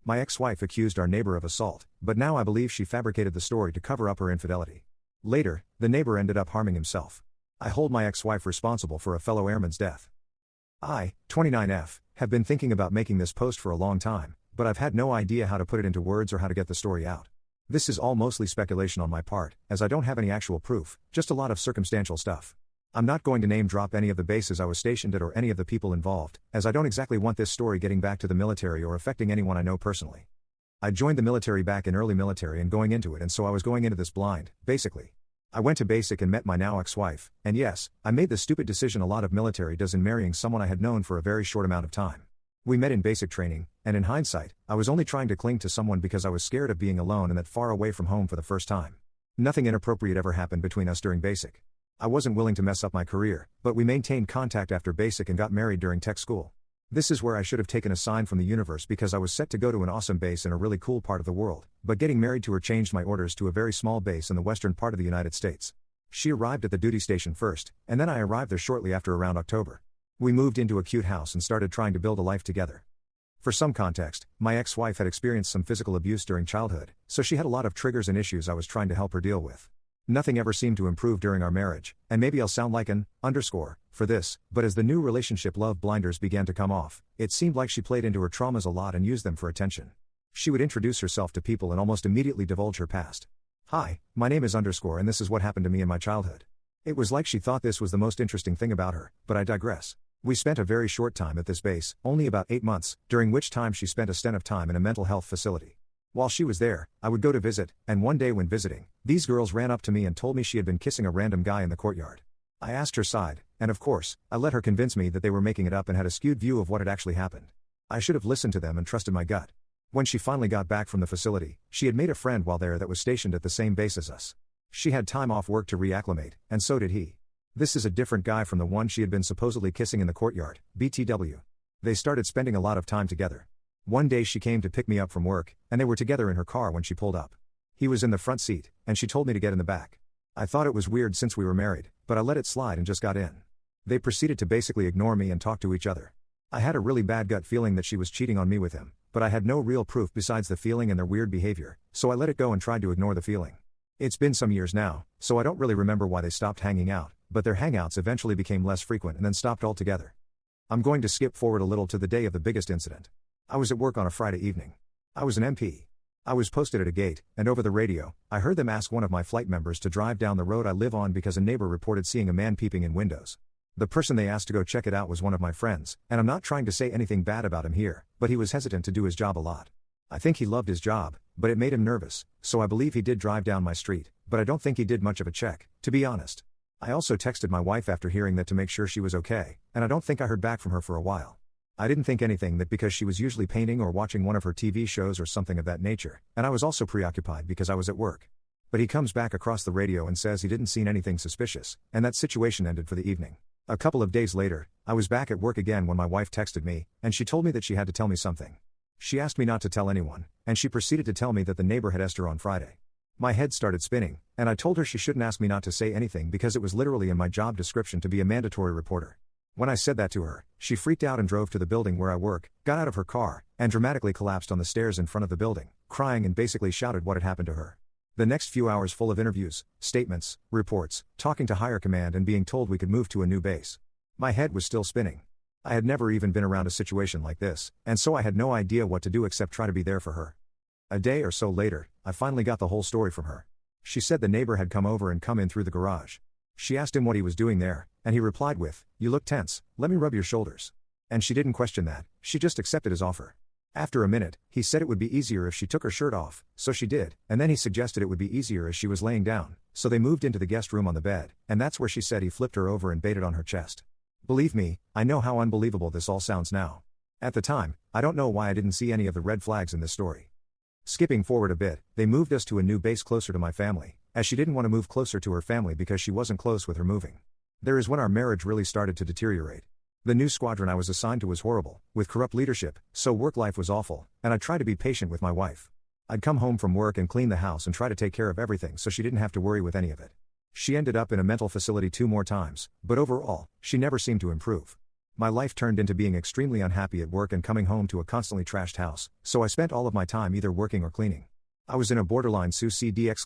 My ex-wife accused our neighbor of assault, but now I believe she fabricated the story to cover up her infidelity. Later, the neighbor ended up harming himself. I hold my ex-wife responsible for a fellow airman's death. I, 29F, have been thinking about making this post for a long time, but I've had no idea how to put it into words or how to get the story out. This is all mostly speculation on my part, as I don't have any actual proof, just a lot of circumstantial stuff. I'm not going to name drop any of the bases I was stationed at or any of the people involved, as I don't exactly want this story getting back to the military or affecting anyone I know personally. I joined the military back in early military and going into it, and so I was going into this blind, basically. I went to basic and met my now ex-wife, and yes, I made the stupid decision a lot of military does in marrying someone I had known for a very short amount of time. We met in basic training, and in hindsight, I was only trying to cling to someone because I was scared of being alone and that far away from home for the first time. Nothing inappropriate ever happened between us during basic. I wasn't willing to mess up my career, but we maintained contact after basic and got married during tech school. This is where I should have taken a sign from the universe because I was set to go to an awesome base in a really cool part of the world, but getting married to her changed my orders to a very small base in the western part of the United States. She arrived at the duty station first, and then I arrived there shortly after around October. We moved into a cute house and started trying to build a life together. For some context, my ex-wife had experienced some physical abuse during childhood, so she had a lot of triggers and issues I was trying to help her deal with. Nothing ever seemed to improve during our marriage, and maybe I'll sound like an underscore for this, but as the new relationship love blinders began to come off, it seemed like she played into her traumas a lot and used them for attention. She would introduce herself to people and almost immediately divulge her past. Hi, my name is underscore and this is what happened to me in my childhood. It was like she thought this was the most interesting thing about her, but I digress. We spent a very short time at this base, only about 8 months, during which time she spent a stint of time in a mental health facility. While she was there, I would go to visit, and one day when visiting, these girls ran up to me and told me she had been kissing a random guy in the courtyard. I asked her side, and of course, I let her convince me that they were making it up and had a skewed view of what had actually happened. I should have listened to them and trusted my gut. When she finally got back from the facility, she had made a friend while there that was stationed at the same base as us. She had time off work to reacclimate, and so did he. This is a different guy from the one she had been supposedly kissing in the courtyard, BTW. They started spending a lot of time together. One day she came to pick me up from work, and they were together in her car when she pulled up. He was in the front seat, and she told me to get in the back. I thought it was weird since we were married, but I let it slide and just got in. They proceeded to basically ignore me and talk to each other. I had a really bad gut feeling that she was cheating on me with him, but I had no real proof besides the feeling and their weird behavior, so I let it go and tried to ignore the feeling. It's been some years now, so I don't really remember why they stopped hanging out, but their hangouts eventually became less frequent and then stopped altogether. I'm going to skip forward a little to the day of the biggest incident. I was at work on a Friday evening. I was an MP. I was posted at a gate, and over the radio, I heard them ask one of my flight members to drive down the road I live on because a neighbor reported seeing a man peeping in windows. The person they asked to go check it out was one of my friends, and I'm not trying to say anything bad about him here, but he was hesitant to do his job a lot. I think he loved his job, but it made him nervous, so I believe he did drive down my street, but I don't think he did much of a check, to be honest. I also texted my wife after hearing that to make sure she was okay, and I don't think I heard back from her for a while. I didn't think anything that because she was usually painting or watching one of her TV shows or something of that nature, and I was also preoccupied because I was at work. But he comes back across the radio and says he didn't see anything suspicious, and that situation ended for the evening. A couple of days later, I was back at work again when my wife texted me, and she told me that she had to tell me something. She asked me not to tell anyone, and she proceeded to tell me that the neighbor had asked her on Friday. My head started spinning, and I told her she shouldn't ask me not to say anything because it was literally in my job description to be a mandatory reporter. When I said that to her, she freaked out and drove to the building where I work, got out of her car, and dramatically collapsed on the stairs in front of the building, crying and basically shouted what had happened to her. The next few hours full of interviews, statements, reports, talking to higher command and being told we could move to a new base. My head was still spinning. I had never even been around a situation like this, and so I had no idea what to do except try to be there for her. A day or so later, I finally got the whole story from her. She said the neighbor had come over and come in through the garage. She asked him what he was doing there, and he replied with, "You look tense, let me rub your shoulders." And she didn't question that, she just accepted his offer. After a minute, he said it would be easier if she took her shirt off, so she did, and then he suggested it would be easier as she was laying down, so they moved into the guest room on the bed, and that's where she said he flipped her over and baited on her chest. Believe me, I know how unbelievable this all sounds now. At the time, I don't know why I didn't see any of the red flags in this story. Skipping forward a bit, they moved us to a new base closer to my family, as she didn't want to move closer to her family because she wasn't close with her moving. There is when our marriage really started to deteriorate. The new squadron I was assigned to was horrible, with corrupt leadership, so work life was awful, and I tried to be patient with my wife. I'd come home from work and clean the house and try to take care of everything so she didn't have to worry with any of it. She ended up in a mental facility 2 more times, but overall, she never seemed to improve. My life turned into being extremely unhappy at work and coming home to a constantly trashed house, so I spent all of my time either working or cleaning. I was in a borderline suicide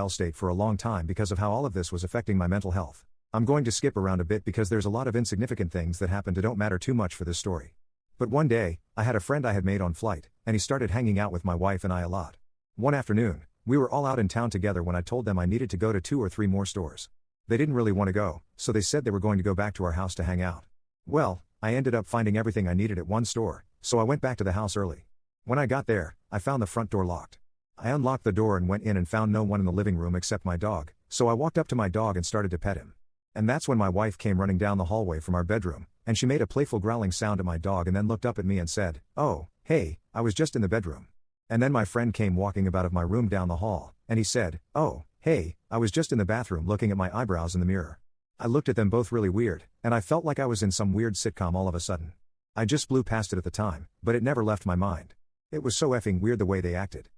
state for a long time because of how all of this was affecting my mental health. I'm going to skip around a bit because there's a lot of insignificant things that happened that don't matter too much for this story. But one day, I had a friend I had made on flight, and he started hanging out with my wife and I a lot. One afternoon, we were all out in town together when I told them I needed to go to 2 or 3 more stores. They didn't really want to go, so they said they were going to go back to our house to hang out. Well, I ended up finding everything I needed at one store, so I went back to the house early. When I got there, I found the front door locked. I unlocked the door and went in and found no one in the living room except my dog, so I walked up to my dog and started to pet him. And that's when my wife came running down the hallway from our bedroom, and she made a playful growling sound at my dog and then looked up at me and said, "Oh, hey, I was just in the bedroom." And then my friend came walking out of my room down the hall, and he said, "Oh, hey, I was just in the bathroom looking at my eyebrows in the mirror." I looked at them both really weird, and I felt like I was in some weird sitcom all of a sudden. I just blew past it at the time, but it never left my mind. It was so effing weird the way they acted.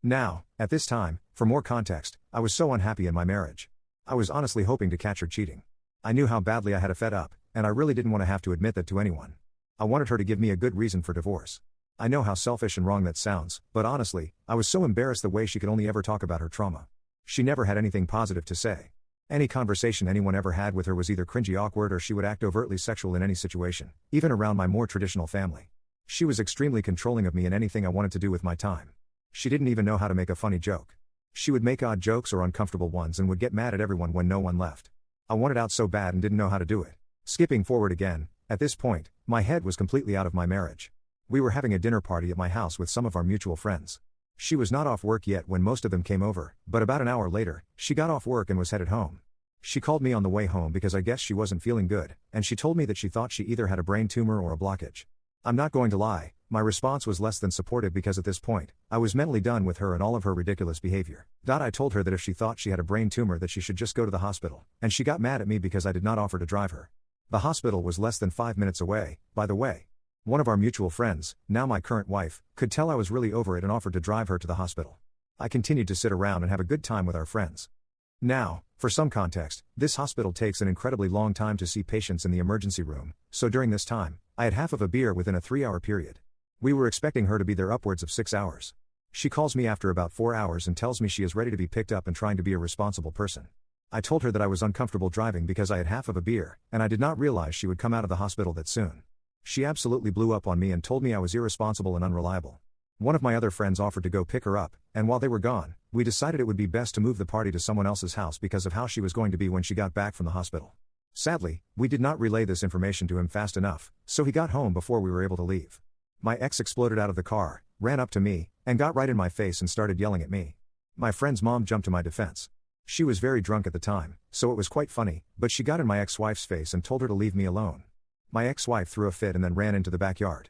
Now, at this time, for more context, I was so unhappy in my marriage. I was honestly hoping to catch her cheating. I knew how badly I had fed up, and I really didn't want to have to admit that to anyone. I wanted her to give me a good reason for divorce. I know how selfish and wrong that sounds, but honestly, I was so embarrassed the way she could only ever talk about her trauma. She never had anything positive to say. Any conversation anyone ever had with her was either cringy awkward or she would act overtly sexual in any situation, even around my more traditional family. She was extremely controlling of me and anything I wanted to do with my time. She didn't even know how to make a funny joke. She would make odd jokes or uncomfortable ones and would get mad at everyone when no one left. I wanted out so bad and didn't know how to do it. Skipping forward again, at this point, my head was completely out of my marriage. We were having a dinner party at my house with some of our mutual friends. She was not off work yet when most of them came over, but about an hour later, she got off work and was headed home. She called me on the way home because I guess she wasn't feeling good, and she told me that she thought she either had a brain tumor or a blockage. I'm not going to lie, my response was less than supportive because at this point, I was mentally done with her and all of her ridiculous behavior. I told her that if she thought she had a brain tumor that she should just go to the hospital, and she got mad at me because I did not offer to drive her. The hospital was less than 5 minutes away, by the way. One of our mutual friends, now my current wife, could tell I was really over it and offered to drive her to the hospital. I continued to sit around and have a good time with our friends. Now, for some context, this hospital takes an incredibly long time to see patients in the emergency room, so during this time, I had half of a beer within a 3-hour period. We were expecting her to be there upwards of 6 hours. She calls me after about 4 hours and tells me she is ready to be picked up and trying to be a responsible person. I told her that I was uncomfortable driving because I had half of a beer, and I did not realize she would come out of the hospital that soon. She absolutely blew up on me and told me I was irresponsible and unreliable. One of my other friends offered to go pick her up, and while they were gone, we decided it would be best to move the party to someone else's house because of how she was going to be when she got back from the hospital. Sadly, we did not relay this information to him fast enough, so he got home before we were able to leave. My ex exploded out of the car, ran up to me, and got right in my face and started yelling at me. My friend's mom jumped to my defense. She was very drunk at the time, so it was quite funny, but she got in my ex-wife's face and told her to leave me alone. My ex-wife threw a fit and then ran into the backyard.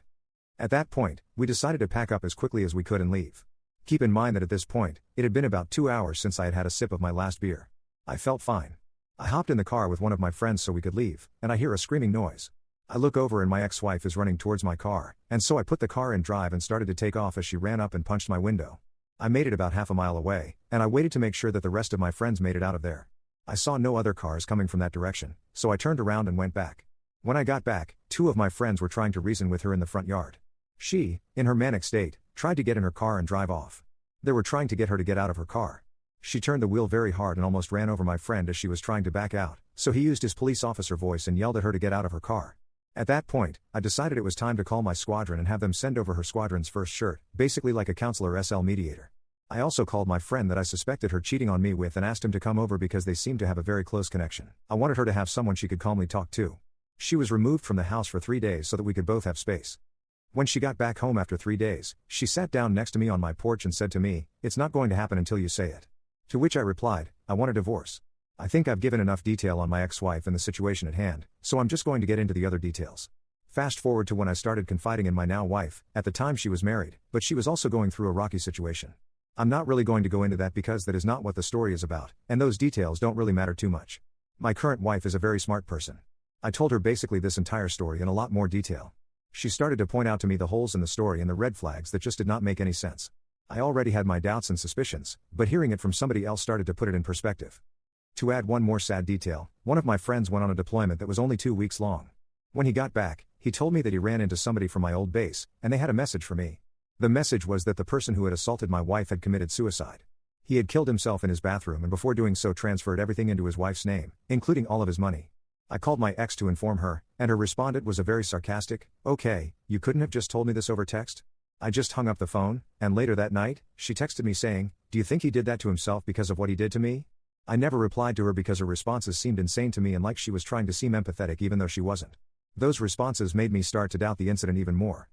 At that point, we decided to pack up as quickly as we could and leave. Keep in mind that at this point, it had been about 2 hours since I had had a sip of my last beer. I felt fine. I hopped in the car with one of my friends so we could leave, and I hear a screaming noise. I look over and my ex-wife is running towards my car, and so I put the car in drive and started to take off as she ran up and punched my window. I made it about half a mile away, and I waited to make sure that the rest of my friends made it out of there. I saw no other cars coming from that direction, so I turned around and went back. When I got back, 2 of my friends were trying to reason with her in the front yard. She, in her manic state, tried to get in her car and drive off. They were trying to get her to get out of her car. She turned the wheel very hard and almost ran over my friend as she was trying to back out, so he used his police officer voice and yelled at her to get out of her car. At that point, I decided it was time to call my squadron and have them send over her squadron's first shirt, basically like a counselor SL mediator. I also called my friend that I suspected her cheating on me with and asked him to come over because they seemed to have a very close connection. I wanted her to have someone she could calmly talk to. She was removed from the house for 3 days so that we could both have space. When she got back home after 3 days, she sat down next to me on my porch and said to me, "It's not going to happen until you say it." To which I replied, "I want a divorce." I think I've given enough detail on my ex-wife and the situation at hand, so I'm just going to get into the other details. Fast forward to when I started confiding in my now wife. At the time she was married, but she was also going through a rocky situation. I'm not really going to go into that because that is not what the story is about, and those details don't really matter too much. My current wife is a very smart person. I told her basically this entire story in a lot more detail. She started to point out to me the holes in the story and the red flags that just did not make any sense. I already had my doubts and suspicions, but hearing it from somebody else started to put it in perspective. To add one more sad detail, one of my friends went on a deployment that was only 2 weeks long. When he got back, he told me that he ran into somebody from my old base, and they had a message for me. The message was that the person who had assaulted my wife had committed suicide. He had killed himself in his bathroom and before doing so transferred everything into his wife's name, including all of his money. I called my ex to inform her, and her response was a very sarcastic, "Okay, you couldn't have just told me this over text?" I just hung up the phone, and later that night, she texted me saying, "Do you think he did that to himself because of what he did to me?" I never replied to her because her responses seemed insane to me and like she was trying to seem empathetic even though she wasn't. Those responses made me start to doubt the incident even more.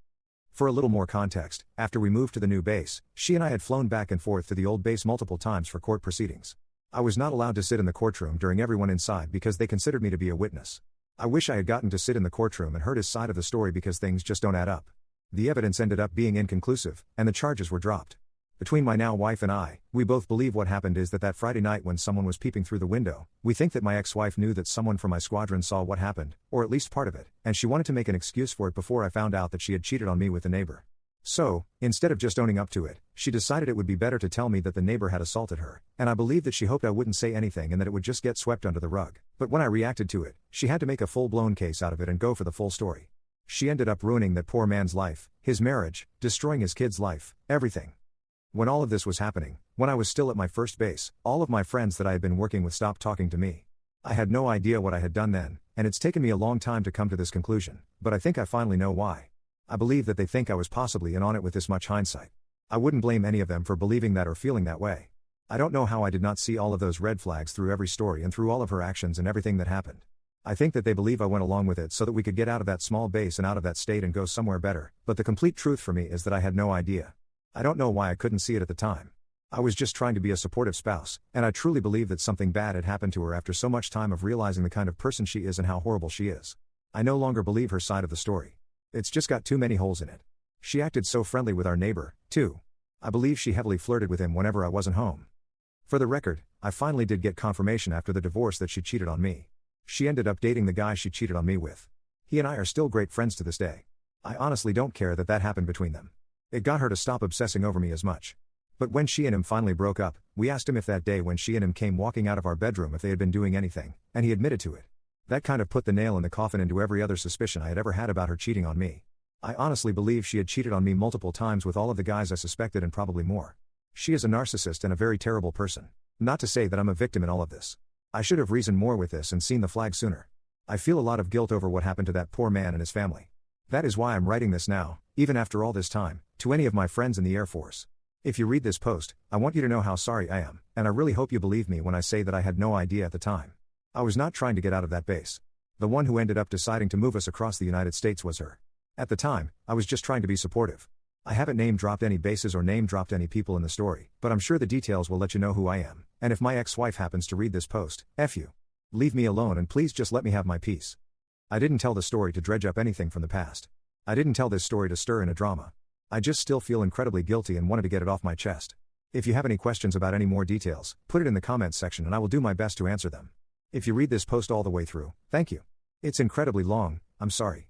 For a little more context, after we moved to the new base, she and I had flown back and forth to the old base multiple times for court proceedings. I was not allowed to sit in the courtroom during everyone inside because they considered me to be a witness. I wish I had gotten to sit in the courtroom and heard his side of the story because things just don't add up. The evidence ended up being inconclusive, and the charges were dropped. Between my now wife and I, we both believe what happened is that Friday night when someone was peeping through the window, we think that my ex-wife knew that someone from my squadron saw what happened, or at least part of it, and she wanted to make an excuse for it before I found out that she had cheated on me with a neighbor. So, instead of just owning up to it, she decided it would be better to tell me that the neighbor had assaulted her, and I believe that she hoped I wouldn't say anything and that it would just get swept under the rug. But when I reacted to it, she had to make a full-blown case out of it and go for the full story. She ended up ruining that poor man's life, his marriage, destroying his kid's life, everything. When all of this was happening, when I was still at my first base, all of my friends that I had been working with stopped talking to me. I had no idea what I had done then, and it's taken me a long time to come to this conclusion, but I think I finally know why. I believe that they think I was possibly in on it with this much hindsight. I wouldn't blame any of them for believing that or feeling that way. I don't know how I did not see all of those red flags through every story and through all of her actions and everything that happened. I think that they believe I went along with it so that we could get out of that small base and out of that state and go somewhere better, but the complete truth for me is that I had no idea. I don't know why I couldn't see it at the time. I was just trying to be a supportive spouse, and I truly believe that something bad had happened to her after so much time of realizing the kind of person she is and how horrible she is. I no longer believe her side of the story. It's just got too many holes in it. She acted so friendly with our neighbor, too. I believe she heavily flirted with him whenever I wasn't home. For the record, I finally did get confirmation after the divorce that she cheated on me. She ended up dating the guy she cheated on me with. He and I are still great friends to this day. I honestly don't care that happened between them. It got her to stop obsessing over me as much. But when she and him finally broke up, we asked him if that day when she and him came walking out of our bedroom if they had been doing anything, and he admitted to it. That kind of put the nail in the coffin into every other suspicion I had ever had about her cheating on me. I honestly believe she had cheated on me multiple times with all of the guys I suspected and probably more. She is a narcissist and a very terrible person. Not to say that I'm a victim in all of this. I should have reasoned more with this and seen the flag sooner. I feel a lot of guilt over what happened to that poor man and his family. That is why I'm writing this now, even after all this time, to any of my friends in the Air Force. If you read this post, I want you to know how sorry I am, and I really hope you believe me when I say that I had no idea at the time. I was not trying to get out of that base. The one who ended up deciding to move us across the United States was her. At the time, I was just trying to be supportive. I haven't name-dropped any bases or name-dropped any people in the story, but I'm sure the details will let you know who I am, and if my ex-wife happens to read this post, F you. Leave me alone and please just let me have my peace. I didn't tell the story to dredge up anything from the past. I didn't tell this story to stir in a drama. I just still feel incredibly guilty and wanted to get it off my chest. If you have any questions about any more details, put it in the comments section and I will do my best to answer them. If you read this post all the way through, thank you. It's incredibly long, I'm sorry.